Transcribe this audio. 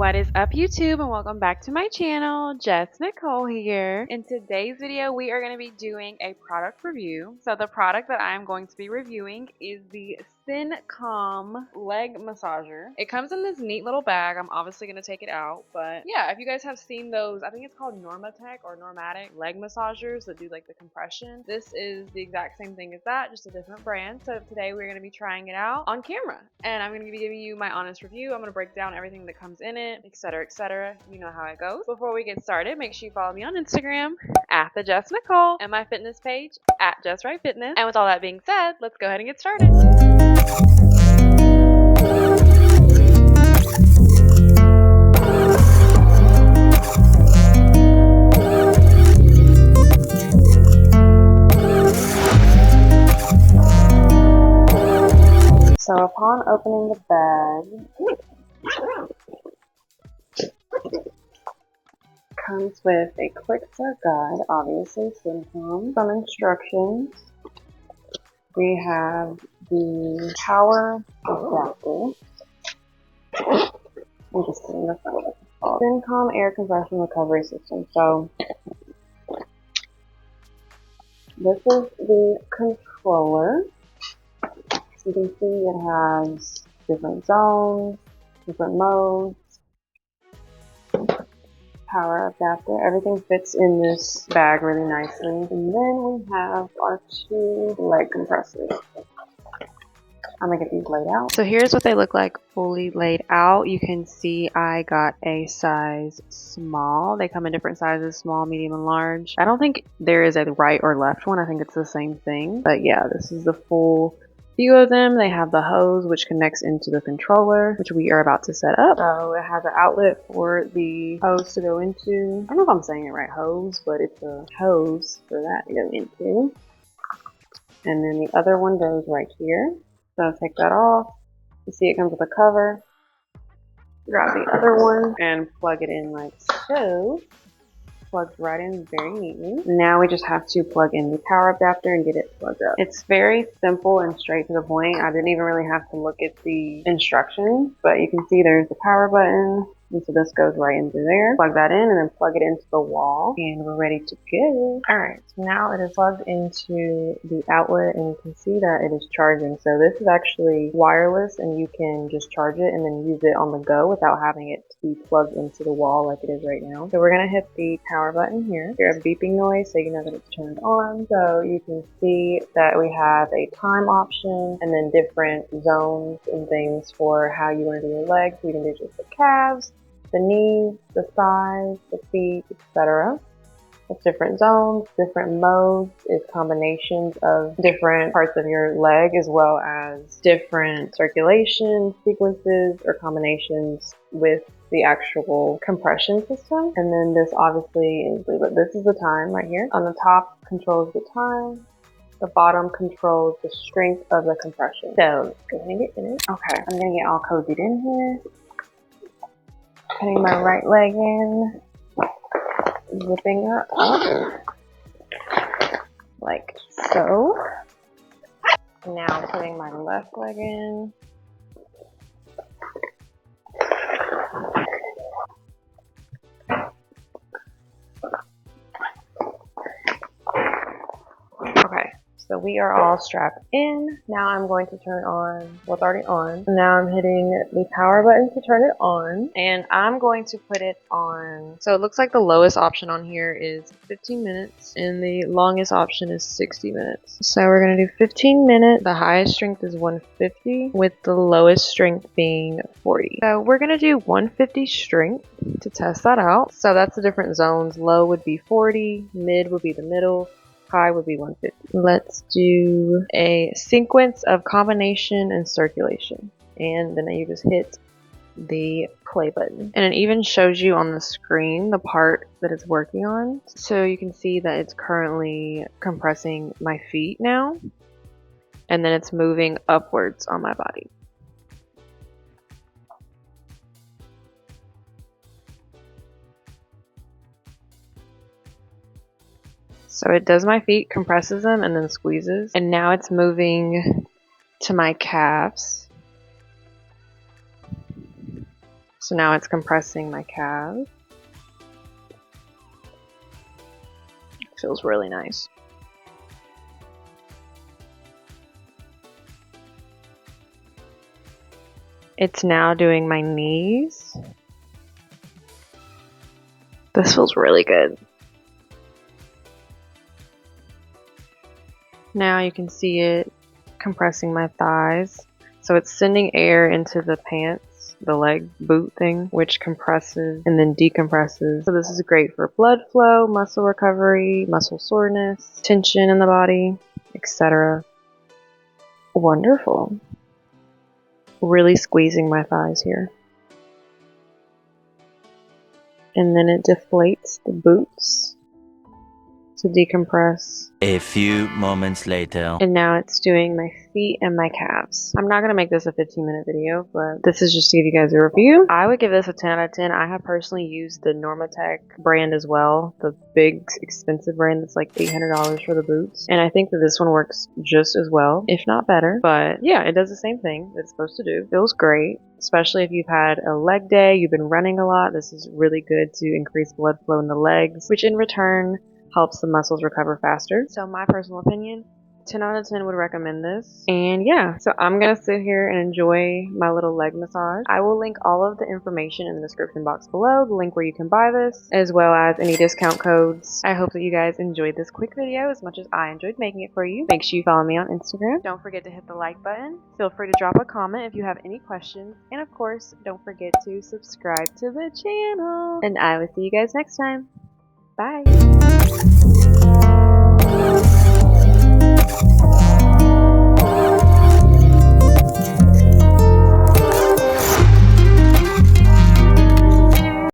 What is up, YouTube, and welcome back to my channel. Jess Nichole here. In today's video, we are going to be doing a product review. So the product that I'm going to be reviewing is the Cincom Leg Massager. It comes in this neat little bag. I'm obviously going to take it out, but yeah, if you guys have seen those, I think it's called Normatec or Normatec leg massagers that do like the compression. This is the exact same thing as that, just a different brand. So today we're going to be trying it out on camera, and I'm going to be giving you my honest review. I'm going to break down everything that comes in it, etc., etc. You know how it goes. Before we get started, make sure you follow me on Instagram at the Jess Nichole and my fitness page at Just Right Fitness. And with all that being said, let's go ahead and get started. So upon opening the bag, comes with a quick start guide, obviously Cincom, some instructions. We have the power adapter. I'm just kidding, that's not what it's called. Cincom air compression recovery system. So this is the controller. So you can see it has different zones, different modes, power adapter. Everything fits in this bag really nicely. And then we have our two leg compressors. I'm gonna get these laid out. So here's what they look like fully laid out. You can see I got a size small. They come in different sizes, small, medium, and large. I don't think there is a right or left one. I think it's the same thing. But yeah, this is the full view of them. They have the hose which connects into the controller, which we are about to set up. So it has an outlet for the hose to go into. I don't know if I'm saying it right, hose, but it's a hose for that to go into. And then the other one goes right here. So take that off. You see it comes with a cover. Grab the other one and plug it in like so. Plugs right in very neatly. Now we just have to plug in the power adapter and get it plugged up. It's very simple and straight to the point. I didn't even really have to look at the instructions, but you can see there's the power button. And so this goes right into there. Plug that in and then plug it into the wall, and we're ready to go. Alright, so now it is plugged into the outlet, and you can see that it is charging. So this is actually wireless, and you can just charge it and then use it on the go without having it to be plugged into the wall like it is right now. So we're going to hit the power button here. Hear a beeping noise so you know that it's turned on. So you can see that we have a time option and then different zones and things for how you want to do your legs. So you can do just the calves, the knees, the thighs, the feet, etc. It's different zones, different modes, it's combinations of different parts of your leg as well as different circulation sequences or combinations with the actual compression system. And then this obviously is, this is the time right here. On the top controls the time. The bottom controls the strength of the compression. So go ahead and get in it. Okay, I'm gonna get all cozied in here. Putting my right leg in, zipping her up, like so. Now putting my left leg in. Okay. So we are all strapped in. Now I'm going to turn on what's already on. Now I'm hitting the power button to turn it on, and I'm going to put it on. So it looks like the lowest option on here is 15 minutes and the longest option is 60 minutes. So we're going to do 15 minutes. The highest strength is 150 with the lowest strength being 40. So we're going to do 150 strength to test that out. So that's the different zones. Low would be 40, mid would be the middle, high would be 150. Let's do a sequence of combination and circulation. And then you just hit the play button. And it even shows you on the screen the part that it's working on. So you can see that it's currently compressing my feet now. And then it's moving upwards on my body. So it does my feet, compresses them, and then squeezes. And now it's moving to my calves. So now it's compressing my calves. Feels really nice. It's now doing my knees. This feels really good. Now you can see it compressing my thighs. So it's sending air into the pants, the leg boot thing, which compresses and then decompresses. So this is great for blood flow, muscle recovery, muscle soreness, tension in the body, etc. Wonderful. Really squeezing my thighs here. And then it deflates the boots to decompress. A few moments later. And now it's doing my feet and my calves. I'm not going to make this a 15-minute video, but this is just to give you guys a review. I would give this a 10 out of 10. I have personally used the Normatec brand as well, the big expensive brand that's like $800 for the boots. And I think that this one works just as well, if not better. But yeah, it does the same thing that it's supposed to do. Feels great, especially if you've had a leg day, you've been running a lot. This is really good to increase blood flow in the legs, which in return helps the muscles recover faster. So my personal opinion, 10 out of 10 would recommend this. And yeah, so I'm gonna sit here and enjoy my little leg massage. I will link all of the information in the description box below, the link where you can buy this, as well as any discount codes. I hope that you guys enjoyed this quick video as much as I enjoyed making it for you. Make sure you follow me on Instagram. Don't forget to hit the like button. Feel free to drop a comment if you have any questions. And of course, don't forget to subscribe to the channel. And I will see you guys next time. Bye.